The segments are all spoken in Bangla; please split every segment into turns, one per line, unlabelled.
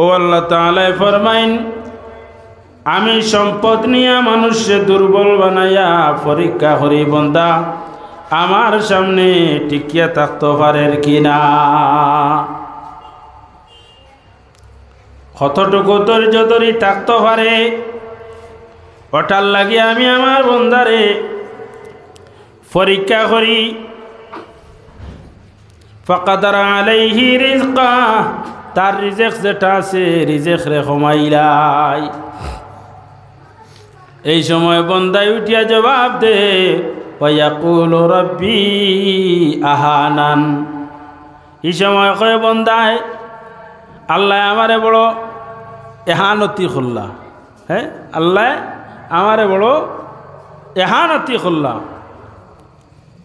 ও আল্লাহ তাআলা ফরমাইন আমি সম্পদ নিয়া মানুষকে দুর্বল বানাইয়া পরীক্ষা করি বান্দা আমার সামনে টিকিয়া থাকতে পারের কিনা। কতটুকু ধৈর্য ধরি থাকতে পারে ওটার লাগে আমি আমার বান্দারে পরীক্ষা করি। ফাকাদার আলাইহি রিজকা তার রিজেক যেটা আছে রিজেক রে কমাইলাই। এই সময় বান্দায় উঠিয়া জবাব দে ওয়ায়াকুলু রাব্বি আহানান। এই সময় কয় বান্দায় আল্লাহ আমারে বড় এহানতি করলা। হ্যাঁ, আল্লাহ আমারে বড় এহানতি করলা,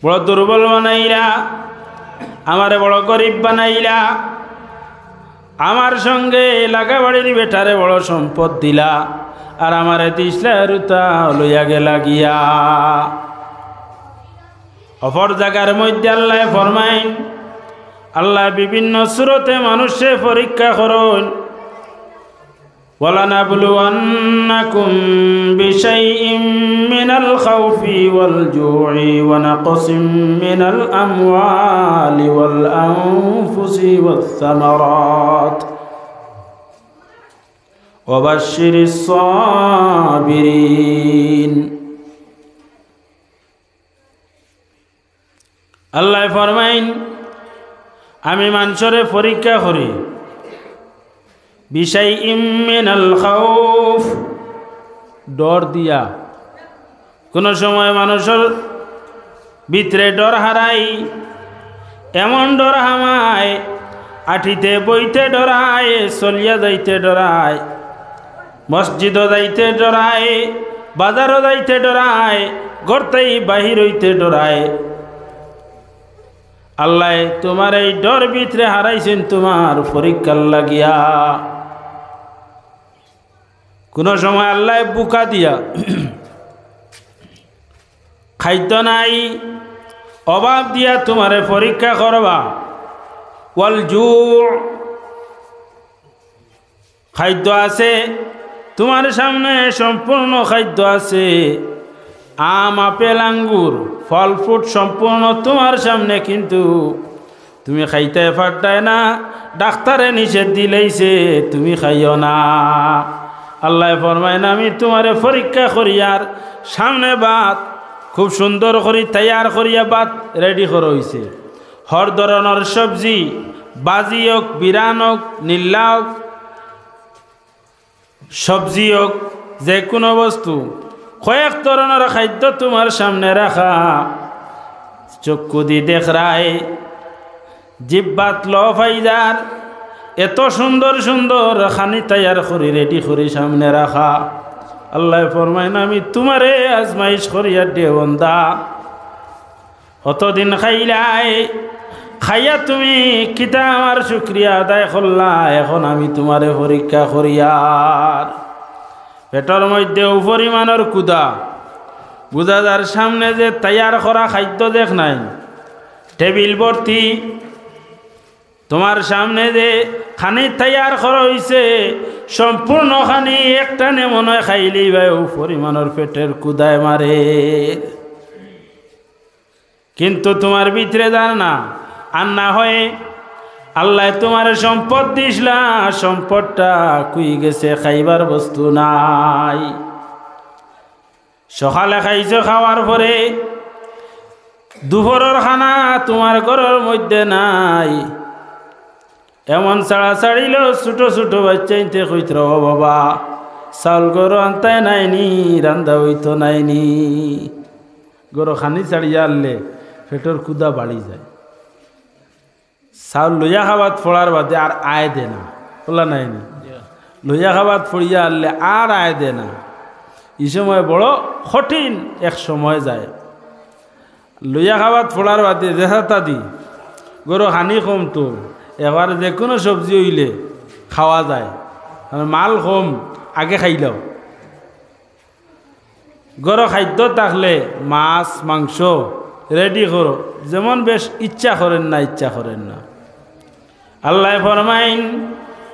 বড় দুর্বল বানাইলা, আমারে বড় গরিব বানাইলা, আমার সঙ্গে এলাকা বাড়ির বেটারে বড় সম্পদ দিলা, আর আমারে দিসলা রুতা লইয়া গেলা গিয়া। অপর জায়গার মধ্যে আল্লাহ ফরমাইন, আল্লাহ বিভিন্ন সূরাতে মানুষে পরীক্ষা করুন। وَلَنَبْلُوَنَّكُمْ بِشَيْءٍ مِّنَ الْخَوْفِ وَالْجُوعِ وَنَقْصٍ مِّنَ الْأَمْوَالِ وَالْأَنفُسِ وَالثَّمَرَاتِ وَبَشِّرِ الصَّابِرِينَ। আল্লাহ ফরমাইন আমি মানুষরে পরীক্ষা করি বিশাইইম মিনাল খাউফ ডর দিয়া। কোন সময় মানুষের ভিতরে ডর হারাই, এমন ডর হামায় আঠিতে বইতে ডরায়, চলিয়া যাইতে ডরায়, মসজিদও যাইতে ডরায়, বাজারও যাইতে ডরায়, ঘরতেই বাহির হইতে ডরায়। আল্লাহ তোমার এই ডর ভিতরে হারাইছেন তোমার পরীক্ষার লাগিয়া। কোন সময় আল্লাহ বুকা দিয়া খাদ্য নাই অভাব দিয়া তোমারে পরীক্ষা করবা। ওয়াল জু খাদ্য আছে তোমার সামনে, সম্পূর্ণ খাদ্য আছে, আম আপেল আঙ্গুর ফল ফ্রুট সম্পূর্ণ তোমার সামনে, কিন্তু তুমি খাইতে পারতায় না, ডাক্তারে নিষেধ দিলেইছে তুমি খাইও না। আল্লাহ ফরমায় না আমি তোমারে পরীক্ষা করি, আর সামনে ভাত খুব সুন্দর করে তৈয়ার করিয়া ভাত রেডি করা হয়েছে, হর ধরনের সবজি, বাজি হোক, বিরান হোক, নীলা হোক, সবজি হোক, যে কোনো বস্তু, কয়েক ধরনের খাদ্য তোমার সামনে রাখা, চক্ষু দি দেখ রায়, জিব্বাত লফাইদার, এত সুন্দর সুন্দর খানি তৈয়ার করি রেডি করি সামনে রাখা। আল্লাহ ফরমায় না আমি তোমারে আজমাইশ করিয়া দেবন্দা, অতদিন খাইলাই, খাইয়া তুমি কিতা আমার শুক্রিয়া আদায় করলা, এখন আমি তোমারে পরীক্ষা করিয়ার। পেটের মধ্যে উপরিমাণের কুদা, বুঝা যার সামনে যে তৈয়ার করা খাদ্য দেখ নাই, টেবিল ভর্তি, তোমার সামনে যে খানি তৈয়ার করা হয়েছে সম্পূর্ণ খানি একটা মনে হয় খাইলেই ভাই পরিমাণের পেটের কুদায় মারে, কিন্তু তোমার ভিতরে জান না। আর না হয় আল্লাহ তোমার সম্পদ দিসলা, সম্পদটা কুই গেছে, খাইবার বস্তু নাই। সকালে খাইছো, খাওয়ার পরে দুপুরের খানা তোমার ঘরের মধ্যে নাই, এমন ছাড়া ছাড়িল ছোট ছোট বাচ্চা ইনতে কইত ও বাবা চাউল গরু আনতায় নাইনি, রান্দা হইতো নাইনি। গরু খানি ছাড়িয়া আনলে পেটের ক্ষুদা বাড়ি যায়। চাউল লইয়া খাবাত ফোড়ার বাদে আর আয় দে না, বলা নাইনি, লইয়া খাবাত ফড়িয়া আনলে আর আয় দে না। এই সময় বড় কঠিন এক সময় যায়। লইয়া খাবাত ফোড়ার বাদে দেখা দি গরু খানি কমতো, এবার যে কোনো সবজি হইলে খাওয়া যায়, মাল কম আগে খাইলাও। গরু খাদ্য থাকলে মাছ মাংস রেডি করো, যেমন বেশ ইচ্ছা করেন না, ইচ্ছা করেন না। আল্লাহ ফরমাইন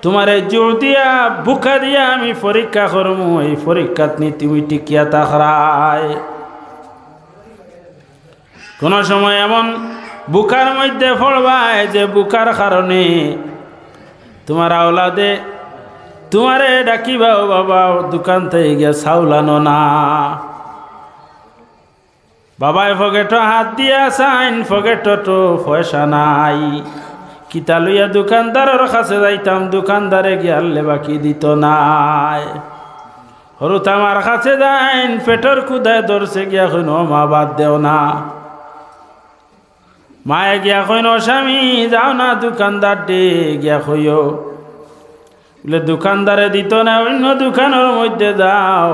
তোমারে জোর দিয়া বুকা দিয়া আমি পরীক্ষা করমু, এই পরীক্ষাত নি তুমি টিকিয়া তাকরায়। কোন সময় এমন বুকার মধ্যে পড়বায় যে বুকার কারণে তোমার আওলাদে তোমারে ডাকিবাও, বাবা দোকান থেকে গিয়া চাউলানো না, বাবাই পকেটে হাত দিয়া চাইন পকেটে তো পয়সা নাই, কিতা লইয়া দোকানদারের কাছে যাইতাম, দোকানদারে গিয়ালে বাকি দিত নাই। হরুত আমার কাছে যাইন পেটর ক্ষুদায় ধরছে গিয়া কইন মা বাদ দেও না, মায়ে গিয়া কইন স্বামী যাও না দোকানদার ডে গিয়া কইও, বলে দোকানদারে দিত না, অন্য দোকানের মধ্যে যাও।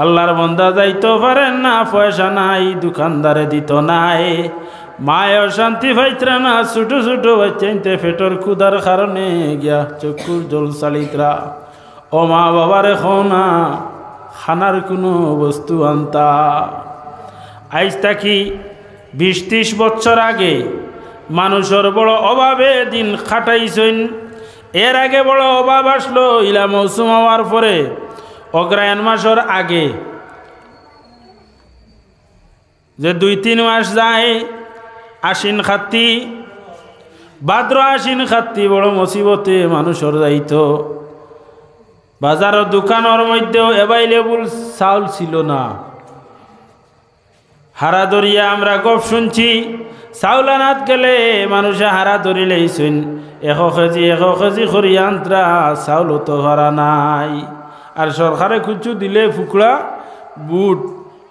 আল্লাহর বান্দা যাইতে পারেন না, পয়সা নাই, দোকানদারে দিত নাই, মায়ের শান্তি পাইতরা না, ছোট ছোট বাচ্চাইতে পেটর ক্ষুধার কারণে গিয়া চক্ষুর জল চালিতরা। ও মা বাবারে খানা খানার কোনো বস্তু আনতা। আইজ থাকি 20-30 বছর আগে মানুষের বড় অভাবে দিন খাটাইছেন। এর আগে বড় অভাব আসলো ইলা মৌসুম হওয়ার পরে, অগ্রায়ণ মাসের আগে যে 2-3 মাস যায়, আশ্বিন খাত্তি, ভাদ্র আশ্বিন খাত্তি বড় মুসিবতে মানুষের যাইত। বাজারের দোকানের মধ্যেও অ্যাভেলেবল চাউল ছিল না। হারা দরিয়া আমরা গপ শুনছি, চাউল আনাত গেলে মানুষে হারা ধরি লইছেন 1 কেজি করি আন্তরা, চাউল তো হারা নাই। আর সরকারে কিছু দিলে ফুকড়া বুট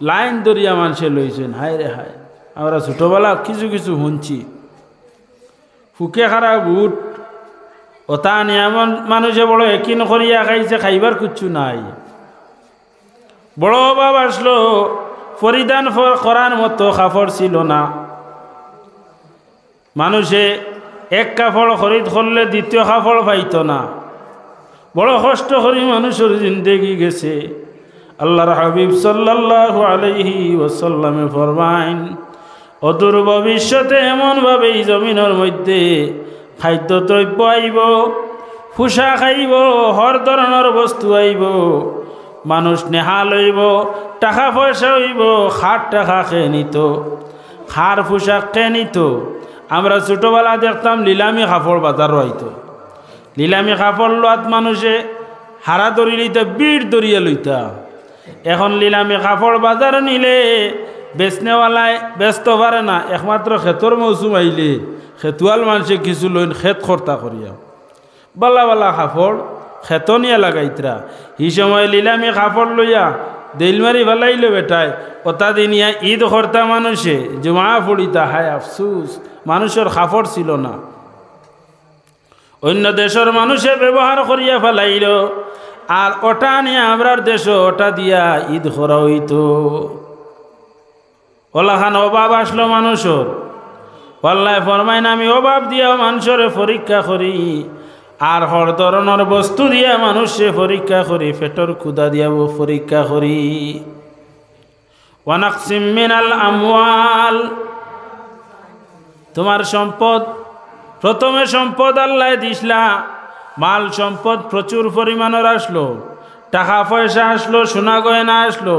লাইন দরিয়া মানুষে লইছেন। হায় রে হায়, আমরা ছোটবেলা কিছু কিছু শুনছি ফুকে খারা বুট ওটা নিয়ে এমন মানুষে বড় একিন করিয়া খাইছে, খাইবার কিচ্ছু নাই। বড় অভাব আসলো, পরিধান করার মতো কাপড় ছিল না। মানুষে এক কাপড় খরিদ করলে দ্বিতীয় কাপড় পাইত না। বড় কষ্ট করি মানুষের জিন্দেগি গেছে। আল্লাহর হাবিব সাল্লাল্লাহু আলাইহি ওয়াসাল্লামে ফরমাইন, অদূর ভবিষ্যতে এমনভাবে এই জমিনের মধ্যে খাদ্য দ্রব্য আইব, পোশাক আইব, হর ধরনের বস্তু আইব, মানুষ নেহাল হইব, টাকা পয়সা হইব, খাট টাকা খেয়ে নিত, খার পোশাক খেয়ে নিত। আমরা ছোটবেলা দেখতাম লিলামি কাপড় বাজার হইতো, লিলামি কাপড় লোয়াত মানুষে হারা ধরি লইতা, বিড় ধরিয়া লইতা। এখন লিলামি কাপড় বাজার নিলে বেচনেওয়ালায় ব্যস্ত পারে না, একমাত্র ক্ষেতর মৌসুম আইলে খেতুয়াল মানুষে কিছু লইন ক্ষেত খর্তা করিয়া বালা বালা কাপড় ক্ষেত নিয়ে লাগাইতরা। এই সময় লিলামি কাপড় লইয়া দেলমারি ফেলাইল বেটায়, ওটা দিনিয়া ঈদ খর্তা মানুষে জমা পড়িতা। হায় আফসুস, মানুষের কাপড় ছিল না, অন্য দেশের মানুষে ব্যবহার করিয়া ফেলাইল, আর ওটা নিয়ে আমরার দেশ ওটা দিয়া ঈদ করা হইতো। ওলাখান অভাব আসলো মানুষের। আল্লাহ ফরমাইন, আমি অভাব দিয়া মানুষের পরীক্ষা করি, আর হর ধরনের বস্তু দিয়া মানুষে পরীক্ষা করি, পেটর ক্ষুধা দিয়া পরীক্ষা করি। ওয়ানাকসিম মিনাল আমওয়াল, তোমার সম্পদ, প্রথমে সম্পদ আল্লাহ দিসলা, মাল সম্পদ প্রচুর পরিমাণের আসলো, টাকা পয়সা আসলো, সোনা গয়না আসলো,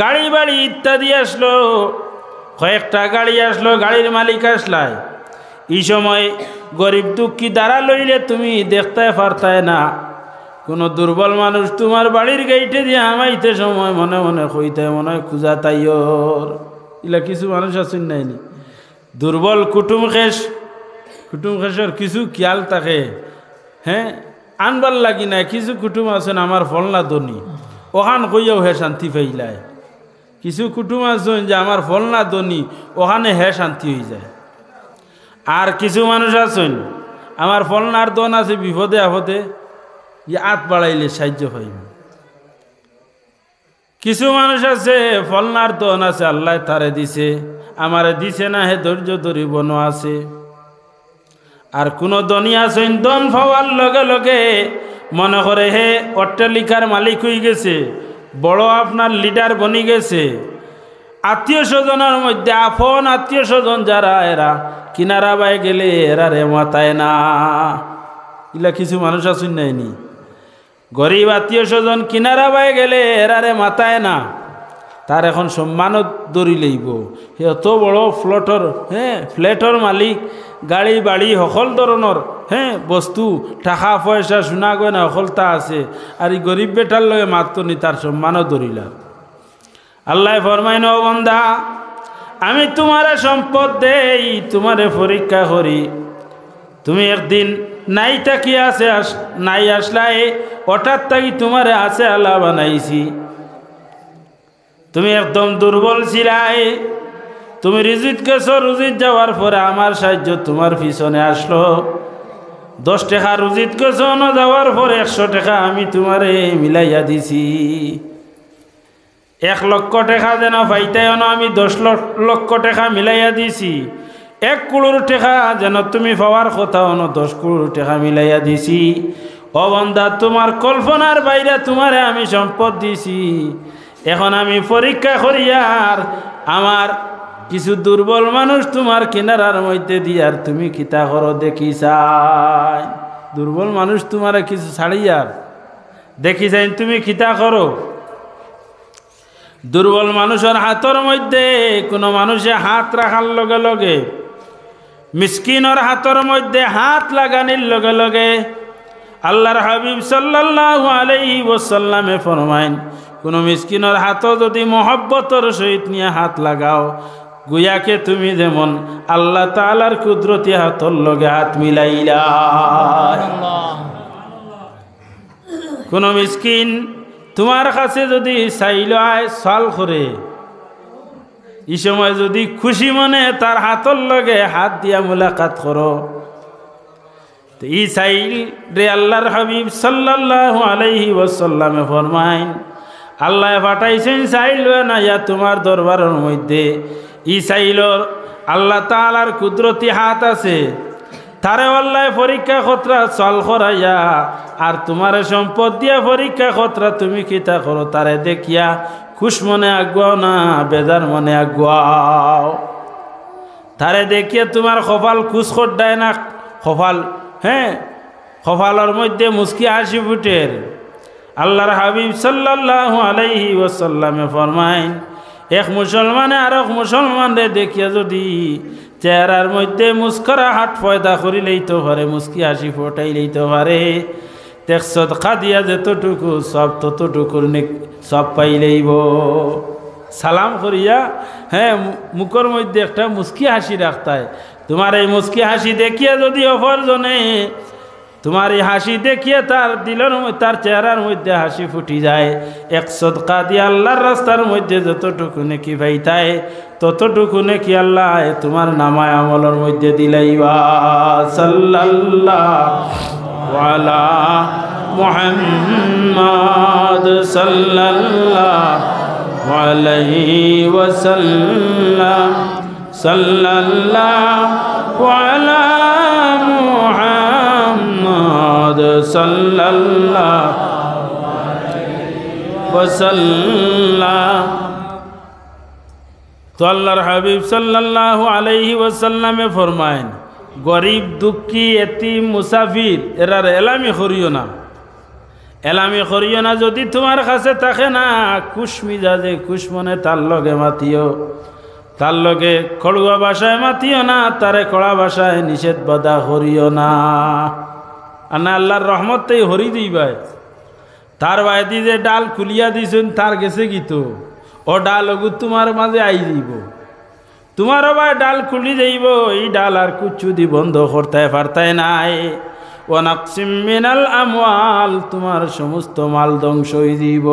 গাড়ি বাড়ি ইত্যাদি আসলো, কয়েকটা গাড়ি আসলো, গাড়ির মালিক আসলাই। এই সময় গরিব দুঃখী দ্বারা লইলে তুমি দেখতে পারতায় না। কোনো দুর্বল মানুষ তোমার বাড়ির গেইটে দিয়ে হামাইতে সময় মনে মনে কইতে, মনে হয় খুঁজা তাইয়র। এলা কিছু মানুষ আছেন নাইনি, দুর্বল কুটুম খেসের কিছু খেয়াল থাকে, হ্যাঁ আনবার লাগি নাই। কিছু কুটুম আছেন আমার ফলনা ধনী, ওখান কইয়াও হে শান্তি পাইলায়। কিছু কুটুম আছেন যে আমার ফলনা ধনী, ওখানে হে শান্তি হয়ে যায়। আর কিছু মানুষ আছেন আমার ফলনার দন আছে, বিপদে আপদে হাত বাড়াইলে সাহায্য পাইব। কিছু মানুষ আছে ফলনার দন আছে, আল্লাহ তারে দিছে, আমারে দিছে না, হে ধৈর্য ধরিব ন আছে। আর কোন ধনী আছেন দন পাওয়ার লগে লগে মনে করে হে অট্টালিকার মালিক হয়ে গেছে, বড় আপনার লিডার বনি গেছে। আত্মীয় স্বজনের মধ্যে আপন আত্মীয় স্বজন যারা, এরা কিনারা বাই গেলে এরা রে মাতায় না। ইলা কিছু মানুষ আসুন নাইনি গরিব আত্মীয় স্বজন কিনারা বাই গেলে এরারে মাথায় না তার এখন সম্মানও দৌড়ি লইব এত বড় ফ্ল্যাটর মালিক গাড়ি বাড়ি সকল ধরনের বস্তু টাকা পয়সা সোনা গয়না সকলতা আছে আর এই গরিব বেটার লগে মাত্র নি তার সম্মানও দৌড়িলা আল্লাহ ফরমাইন ও বান্দা আমি তোমারে সম্পদ দেই তোমারে পরীক্ষা করি তুমি একদিন নাই তাকি আছে নাই আসলাই হঠাৎ তাকি তোমারে আছে আল্লাহ বানাইছি তুমি একদম দুর্বল ছিলাই তুমি রিজিত গেছো রুজিত যাওয়ার পরে আমার সাহায্য তোমার পিছনে আসলো 10 টাকা রুজিত গেছো না যাওয়ার পরে 100 টাকা আমি তোমারে মিলাইয়া দিছি 1 লক্ষ টাকা যেন পাইতাই না আমি 10 লক্ষ টাকা মিলাইয়া দিছি 1 কোটি টাকা যেন তুমি পাওয়ার কথা না 10 কোটি টাকা মিলাইয়া দিছি ও বান্দা তোমার কল্পনার বাইরে তোমারে আমি সম্পদ দিছি এখন আমি পরীক্ষা করি আর আমার কিছু দুর্বল মানুষ তোমার কিনারার মধ্যে দিয়ার তুমি কিতা করো দেখি চাই দুর্বল মানুষ তোমার কিছু ছাড়িয়ার দেখি চাই তুমি কিতা করো দুর্বল মানুষের হাতের মধ্যে কোনো মানুষে হাত রাখার লগে লগে মিসকিনের হাতের মধ্যে হাত লাগানির লগে লগে আল্লাহর হাবিব সাল্লাল্লাহু আলাইহি ওয়াসাল্লামে ফরমাইন কোন মিসকিনের হাতও যদি মহব্বতের সহিত নিয়ে হাত লাগাও গুয়াকে তুমি যেমন আল্লাহ তাআলার কুদরতি হাতর লগে হাত মিলাইলা কোন মিসকিন তোমার কাছে যদি চাইল আয় সাল করে এই সময় যদি খুশি মনে তার হাতর লগে হাত দিয়া মুলাকাত করো তো এই চাইল রে আল্লাহর হাবিব সাল্লাল্লাহু আলাইহি ওয়াসাল্লামে ফরমাইন আল্লাহ পাঠাইছেন চাইল না ইয়া তোমার দরবারের মধ্যে ই চাইলর আল্লাহ তাআলার কুদরতি হাত আছে তারে আল্লাহ পরীক্ষা খতরা চল করাইয়া আর তোমার সম্পদ দিয়া পরীক্ষা খতরা তুমি কিতা করো তারে দেখিয়া খুশ মনে আগুয়াও না বেজার মনে আগুয়াও তারে দেখিয়া তোমার কপাল খুশ করডায় না কপাল কপালের মধ্যে মুস্কি হাসি ফুটের আল্লাহর হাবিব সাল্লাল্লাহু আলাইহি ওয়াসাল্লামে ফরমাইন এক মুসলমানে আর এক মুসলমানরে দেখিয়া যদি চেহারার মধ্যে মুস্করা হাট পয়দা করি লইতে পারে মুস্কি হাসি ফোটাই লইতে পারে তেক সদকা দিয়া যতটুকু সব ততটুকুর সব পাই লইব সালাম করিয়া মুখের মধ্যে একটা মুস্কি হাসি রাখতায় তোমার এই মুস্কি হাসি দেখিয়া যদি অপরজনে তোমার এই হাসি দেখিয়ে তার দিলের তার চেহারার মধ্যে হাসি ফুটি যায় এক সদকা দিয়ে আল্লাহর রাস্তার মধ্যে যতটুকু নেকি পাইতায় ততটুকু নেকি আল্লাহ তোমার নামায় আমলের মধ্যে দিলাইবা সাল্লাল্লাহু আলা মুহাম্মদ সাল্লাল্লাহু আলাইহি ওয়াসাল্লাম সাল্লাল্লাহু আলা সাল্লাল্লাহু আলাইহি ওয়াসাল্লাম তো আল্লাহর হাবিব সাল্লাল্লাহু আলাইহি ওয়াসাল্লামে ফরমায়েন গরিব দুঃখী এতিম মুসাফির এরার এলামি করিও না যদি তোমার কাছে থাকে না খুশ মিজাজে খুশ মনে তার লগে মাতিও তার লগে খড়ুয়া ভাষায় মাতিও না তারে কড়া ভাষায় নিষেধ বাধা করিও না আর না আল্লাহর রহমতেই হরি দিবাই তার বাইদি যে ডাল খুলিয়া দিছেন তার গেছে গীতো ও ডাল ওগু তোমার মাঝে আই দিব তোমারও ভাই ডাল খুলি যাইব এই ডাল আর কুচু দি বন্ধ করতে পারতাই নাই ও নাকসিম মিনাল আমওয়াল তোমার সমস্ত মাল ধ্বংস হয়ে দিব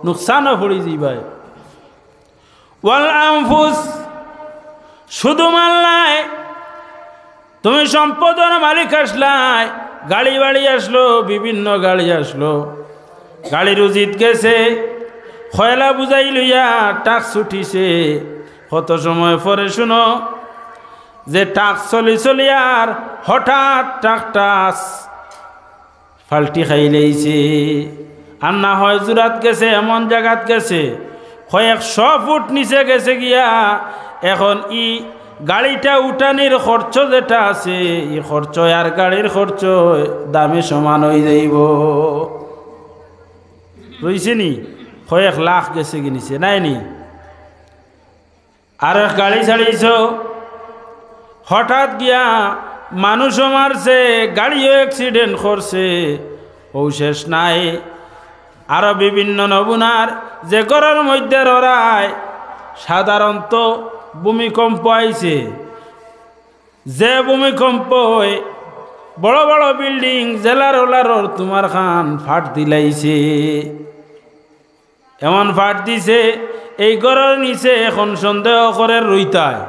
নুকসানও পড়ি যাইবাই ওয়াল আনফুস শুধু মাল নাই তুমি সম্পদের মালিক আসলাই গাড়ি বাড়ি আসলো বিভিন্ন গাড়ি আসলো গাড়ি রুজিত গেছে খয়লা বুঝাই লইয়া টাক্স উঠিছে কত সময় পরে শুনো যে টাক্স চলি আর হঠাৎ টাক্স ফাল্টি খাই লইছে আর না হয় জুরাত গেছে এমন জায়গাত গেছে 100 ফুট নিচে গেছে গিয়া এখন ই গাড়িটা উঠানির খরচ যেটা আছে এই খরচ আর গাড়ির খরচ দামে সমান হয়ে যাইব রইছে নি কয়েক লাখ গেছে কিনিছে নাই নি আর গাড়ি ছাড়িছ হঠাৎ গিয়া মানুষও মারছে গাড়িও অ্যাক্সিডেন্ট করছে ও শেষ নাই আরো বিভিন্ন নমুনার যে ঘরের মধ্যে রড়ায় সাধারণত ভূমিকম্প আইছে যে ভূমিকম্প বড় বড় বিল্ডিং জেলার ওলারর তোমার খান ফাট দিলাইছে এমন ফাট দিছে এই ঘরের নিচে এখন সন্দেহ করে রইতায়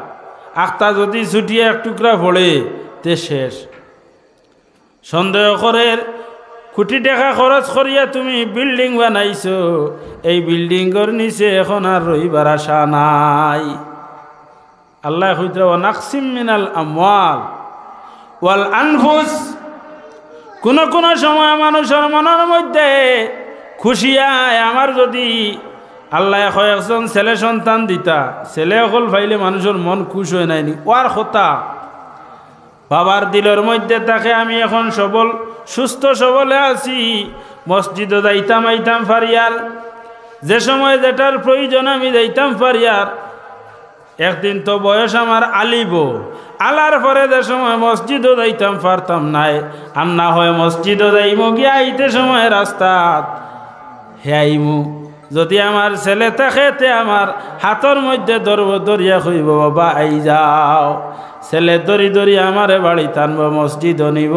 আখতা যদি ছুটিয়ে এক টুকরা পড়ে তে শেষ সন্দেহ করে কোটি টাকা খরচ করিয়া তুমি বিল্ডিং বানাইছো এই বিল্ডিংয়ের নিচে এখন আর রইবার আশা নাই আল্লাহ কইতে নাকসিম মিনাল আমওয়াল ওয়াল আনফুস কোন কোন সময় মানুষের মনের মধ্যে খুশি আয় আমার যদি আল্লাহ কয়েকজন ছেলে সন্তান দিতা ছেলে অকল পাইলে মানুষের মন খুশ হয় নাইনি ওয়ার কথা বাবার দিলের মধ্যে তাকে আমি এখন সবল সুস্থ সবলে আছি মসজিদে যাইতাম আইতাম ফারিয়ার যে সময় যেটার প্রয়োজন আমি যাইতাম ফারিয়ার একদিন তো বয়স আমার আলিব আলার পরে যে সময় মসজিদও যাইতাম পারতাম নাই আর না হয় মসজিদও যাইমু গিয়া আইতে সময় রাস্তাত হেয়াইমু যদি আমার ছেলে থাকে তে আমার হাতর মধ্যে দরিয়া হইব বাবা আই যাও ছেলে দরি দরি আমারে বাড়ি টানব মসজিদও নিব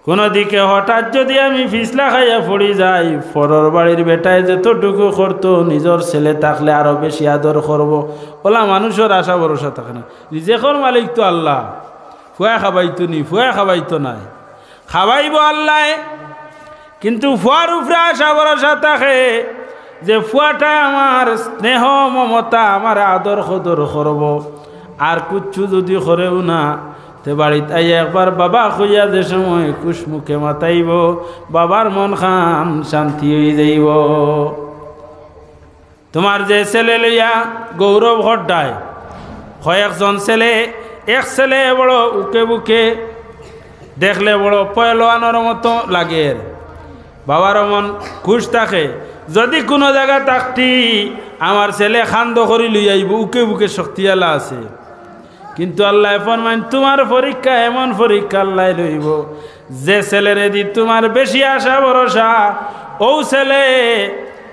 কোনো দিকে হঠাৎ যদি আমি ফিসলা খাইয়া পড়ি যাই পরের বাড়ির বেটায় যতটুকু করতো নিজের ছেলে থাকলে আরো বেশি আদর করবো ওলা মানুষের আশা ভরসা থাকে না রিজেকর মালিক তো আল্লাহ ফুয়া খাবাইতো নি ফুয়া খাবাইতো নাই খাবাইব আল্লাহ কিন্তু ফুয়ার উপরে আশা ভরসা থাকে যে ফুয়াটা আমার স্নেহ মমতা আমার আদর খদর করব আর কুচ্ছু যদি করেও না তে বাড়িতে আই একবার বাবা খুঁজা যে সময় কুশমুখে মাতাইব বাবার মন খান শান্তি হয়ে যাইব তোমার যে ছেলে লইয়া গৌরব ঘটায় কয়েকজন ছেলে এক ছেলে বড় উকে বুকে দেখলে বড় পয়লোয়ানোর মতো লাগে বাবার মন খুশ থাকে যদি কোনো জায়গা থাকতি আমার ছেলে খান্দ করি লই আইব উকে বুকে শক্তিয়ালা আছে কিন্তু আল্লাহ ফরমান তোমার পরীক্ষা এমন পরীক্ষা আল্লাহ লইব যে ছেলেরে দি তোমার বেশি আশা ভরসা ও ছেলে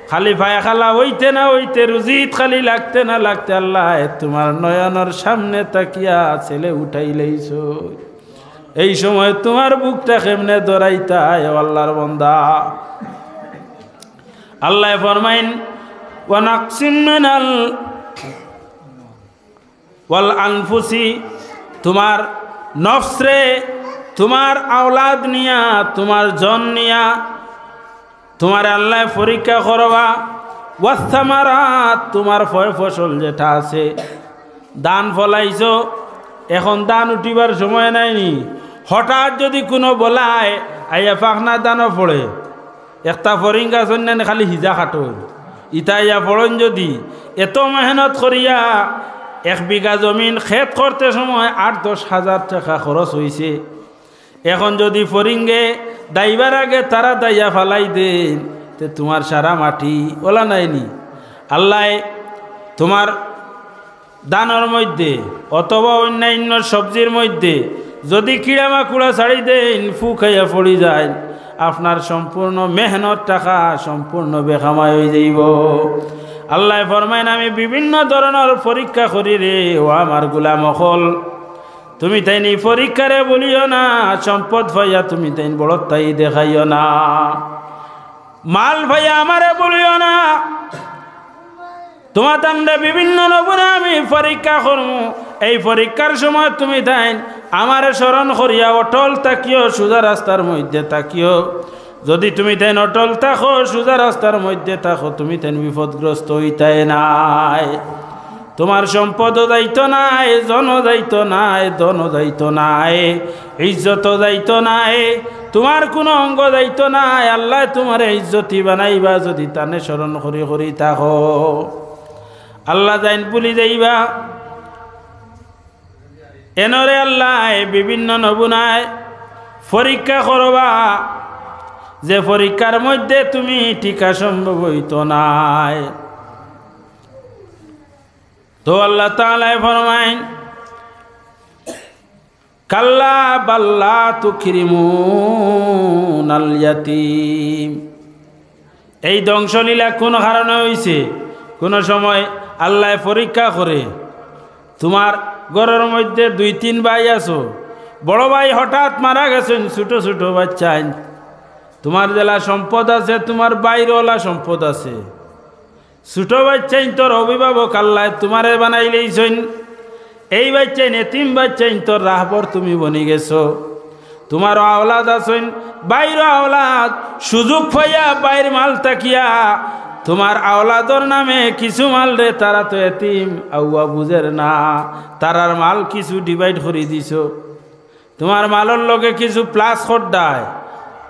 খালি ভাই খালা হইতে না হইতে রুজিত খালি লাগতে না লাগতে আল্লাহ তোমার নয়নের সামনে তাকিয়া ছেলে উঠাই লইছ এই সময় তোমার বুকটা কেমনে দরাইতায় আল্লাহর বান্দা আল্লাহ ফরমাইন ওয়া নাকসিম মিনাল ওয়াল আনফুসি তোমার নফসরে তোমার আওলাদ নিয়া তোমার জন নিয়া তোমার আল্লাহ পরীক্ষা করবা ওয়াসমারাত তোমার ফল ফসল যেটা আছে দান ফলাইছো এখন দান উঠিবার সময় নাইনি হঠাৎ যদি কোনো বলায় আইয়া পাখনা দানও পড়ে একটা ফরিঙ্গা সন্ন্যান খালি হিজা খাটো ইটা ইয়া পড়ন যদি এত মেহনত করিয়া 1 বিঘা জমিন খেত করতে সময় 8-10 হাজার টাকা খরচ হয়েছে এখন যদি ফরিঙ্গে দাইবার আগে তারা দাইয়া ফালাই দেন তে তোমার সারা মাটি ওলা নাইনি আল্লাহ তোমার দানের মধ্যে অথবা অন্যান্য সবজির মধ্যে যদি কিড়ামাকুড়া ছাড়ি দেন ফু খাইয়া পড়ি যায় আপনার সম্পূর্ণ মেহনত টাকা সম্পূর্ণ বেখামাই হয়ে যাইব আল্লাহ ফরমাইন আমি বিভিন্ন ধরনের পরীক্ষা করি রে ও আমার গোলাম হল তুমি তাইনি পরীক্ষারে বলিও না সম্পদ ভাইয়া তুমি তাইন বড় তাই দেখাইও না মাল ভাইয়া আমারে বলিও না তোমার তান্ডে বিভিন্ন নমুনা আমি পরীক্ষা করব এই পরীক্ষার সময় তুমি তাইন আমারে স্মরণ করিয়া অটল তাকিও সোজা রাস্তার মধ্যে তাকিও যদি তুমি তাইন অটল থাকো সোজা রাস্তার মধ্যে থাকো তুমি তাইন বিপদগ্রস্ত হইতাই নাই তোমার সম্পদও দায়িত্ব নাই জন দায়িত্ব নাই ধন দায়িত্ব নাই ইজ্জত দায়িত্ব নাই তোমার কোনো অঙ্গ দায়িত্ব নাই আল্লাহ তোমার ইজ্জতি বানাইবা যদি তানে স্মরণ করি করি থাকো আল্লাহ যাইন পুলি যাইবা এনরে আল্লাহ বিভিন্ন নমুনায় পরীক্ষা করবা, যে পরীক্ষার মধ্যে তুমি টিকা সম্ভব হইত নাই। তো আল্লাহ তাআলা ফরমাইন, কাল্লা বাল্লা তুকরিমুনাল ইয়াতীম। এই ধ্বংসলীলা কোন কারণে হইছে? কোন সময় আল্লাহ পরীক্ষা করে, তোমার ঘরের মধ্যে 2-3 ভাই আছো, বড় ভাই হঠাৎ মারা গেছেন, ছোট ছোট বাচ্চা, তোমার জেলা সম্পদ আছে, তোমার বাইরওয়ালা সম্পদ আছে, ছোট বাচ্চাই তোর অভিভাবক আল্লাহ তোমারে বানাইলেইছেন, এই বাচ্চাই এতিম বাচ্চাই তোর রাহবর তুমি বনি গেছো। তোমার আওলাদ আছেন, বাইর আওলাদ, সুযোগ পাইয়া বাইর মাল তাকিয়া তোমার আওলাদর নামে কিছু মাল রে, তারা তো এতিম আউয়া বুঝের না, তারার মাল কিছু ডিভাইড করে দিছ। তোমার মালর লগে কিছু প্লাস খড্ডায়,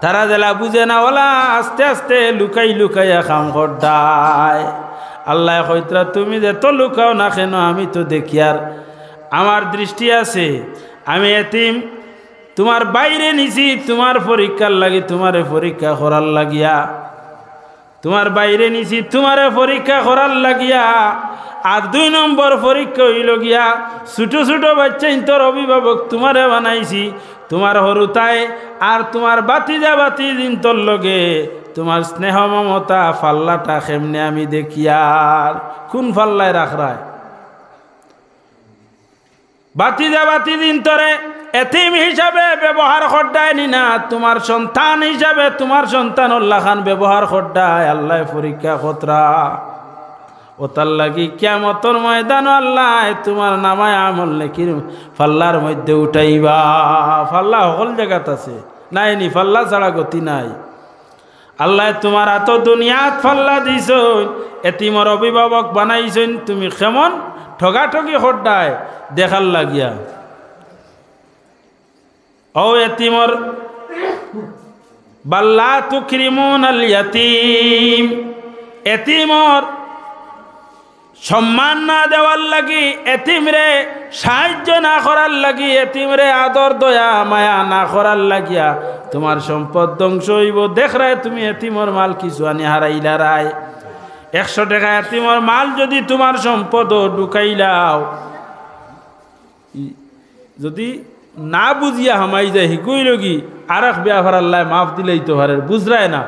তারা জেলা বুঝে না, ওলা আস্তে আস্তে লুকাই লুকাইয়া খাম খড্ডায়। আল্লাহ কইতরা তুমি যে তো লুকাও না কেন, আমি তো দেখি আর আমার দৃষ্টি আছে, আমি এতিম তোমার বাইরে নিছি তোমার পরীক্ষার লাগি, তোমারে পরীক্ষা করার লাগিয়া, তোমার বাইরে নিছি তোমারে পরীক্ষা করার লাগিয়া। আর 2 নম্বর পরীক্ষা হইল গিয়া, ছোট ছোট বাচ্চা তোর অভিভাবক তোমারে বানাইছি, তোমার হরুতায় আর তোমার বাতিজা বাতিজিন তোর লগে তোমার স্নেহ মমতা ফাল্লাটা কেমনে আমি দেখি আর কোন ফাল্লায় রাখরায়। বাতিজা বাতিজিন তোরে এতিম হিসাবে ব্যবহার করডায় নি না, তোমার সন্তান হিসাবে তোমার সন্তান খান ব্যবহার করডায়। আল্লাহ পরীক্ষা খতরা ও তার লাগি কিয়ামতের ময়দান আল্লাহ তোমার নামায় আমল নেকির ফাল্লার মধ্যে উঠাইবা। ফাল্লা সকল জায়গাত আছে, নাই নি ফাল্লা ছাড়া গতি নাই। আল্লাহ তোমার এত দুনিয়াত ফাল্লা দিছ, এতিমর অভিভাবক বানাইছেন, তুমি কেমন ঠগাঠগি খড্ডায় দেখার লাগিয়া। ও এতিমর বাল্লা তুকরিমুনাল ইয়াতীম, এতিমর সম্মান না দেওয়ার লাগি, এতিমরে সাহায্য না করার লাগি, এতিমরে আদর দয়া মায়া না করার লাগিয়া তোমার সম্পদ ধ্বংস হইব। দেখ রায় তুমি এতিমর মাল কিছু আনি হারাইলা রায়। 100 টাকা এতিমর মাল যদি তোমার সম্পদ ঢুকাইলাও, যদি না বুঝিয়া হামাই যায় হিকুই লগি আর এক বিয়া আল্লাহ মাফ দিলেই তো হারের বুঝরায় না।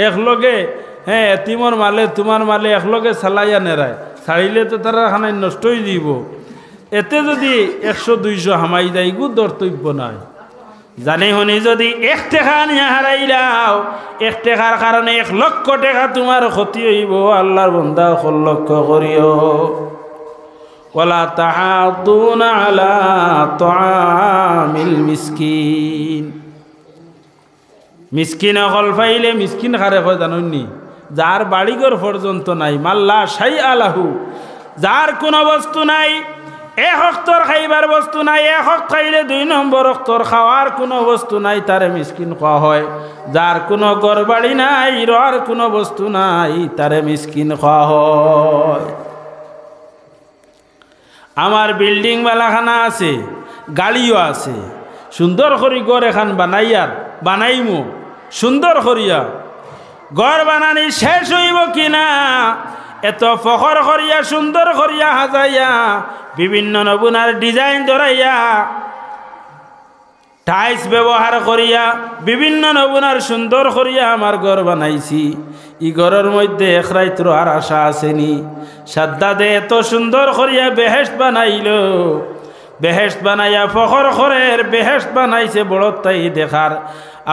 একলগে হ্যাঁ এতিমর মালে তোমার মালে একলগে চালাইয়া নেরায়, ছাড়িলে তো তারা খানায় নষ্টই দিব। এতে যদি 100-200 হামাই যায় গু দর্তব্য নাই। জানি শুনি যদি 1 টাকা নিয়ে হারাইলাও, 1 টাকার কারণে 1 লক্ষ টাকা তোমার ক্ষতি হইব। আল্লাহর বান্দা লক্ষ্য করিও। ওয়ালা তাহাদুনা আলা তাআমিল মিসকিন, মিসকিন হল পাইলে মিসকিন খারে হয় জানুননি, যার বাড়িঘর পর্যন্ত নাই, মাল্লা শাই আলাহু, যার কোনো বস্তু নাই, 1 অক্তর খাইবার বস্তু নাই, 1 অক্ত খাইলে 2 নম্বর অক্তর খাওয়ার কোনো বস্তু নাই, তারে মিসকিন খাওয়া হয়। যার কোনো ঘর বাড়ি নাই, রর কোনো বস্তু নাই, তারে মিসকিন খাওয়া হয়। আমার বিল্ডিং বালাখানা আছে, গাড়িও আছে, সুন্দর করি ঘর এখান বানাইয়ার বানাইমু, সুন্দর করিয়া ঘর বানানি শেষ হইব কিনা এত ফখর করিয়া সুন্দর করিয়া হাজাইয়া বিভিন্ন নমুনার ডিজাইন ধরাইয়া টাইলস ব্যবহার করিয়া বিভিন্ন নমুনার সুন্দর করিয়া আমার ঘর বানাইছি। ই ঘরের মধ্যে এক রাইত্র আর আশা আসেনি। সাদ্দাদে এত সুন্দর করিয়া বেহেশত বানাইল, বেহেশত বানাইয়া ফখর করের বেহেশত বানাইছে বড় তাই দেখার।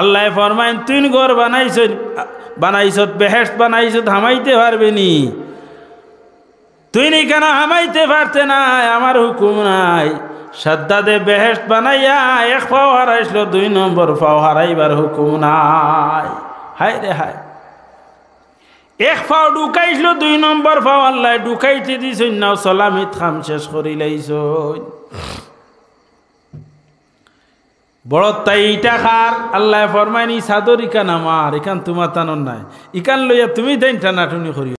আল্লাহ ফরমাইন তুই ঘর বানাইছত বেহেশত বানাইছত হামাইতে পারবে নি? তুই নি কেন হামাইতে পারতে নাই? আমার হুকুম নাই। সাদ্দাদে বেহেশত বানাইয়া 1 পাও হারাইছিল, 2 নম্বর পাও হারাইবার হুকুম নাই। হায় রে হায়, 1 পাও ঢুকাইছিল, 2 নম্বর পাও আল্লাহ ঢুকাইতে দিছেন না, সালামিত খাম শেষ করি লাইছ। বড় তাই ইটা খার আল্লাহ ফরমাইনি সাদর ইকান আমার, ইকান তোমার টানন নাই, ইকান লইয়া তুমি দেন টানাটুনি করি।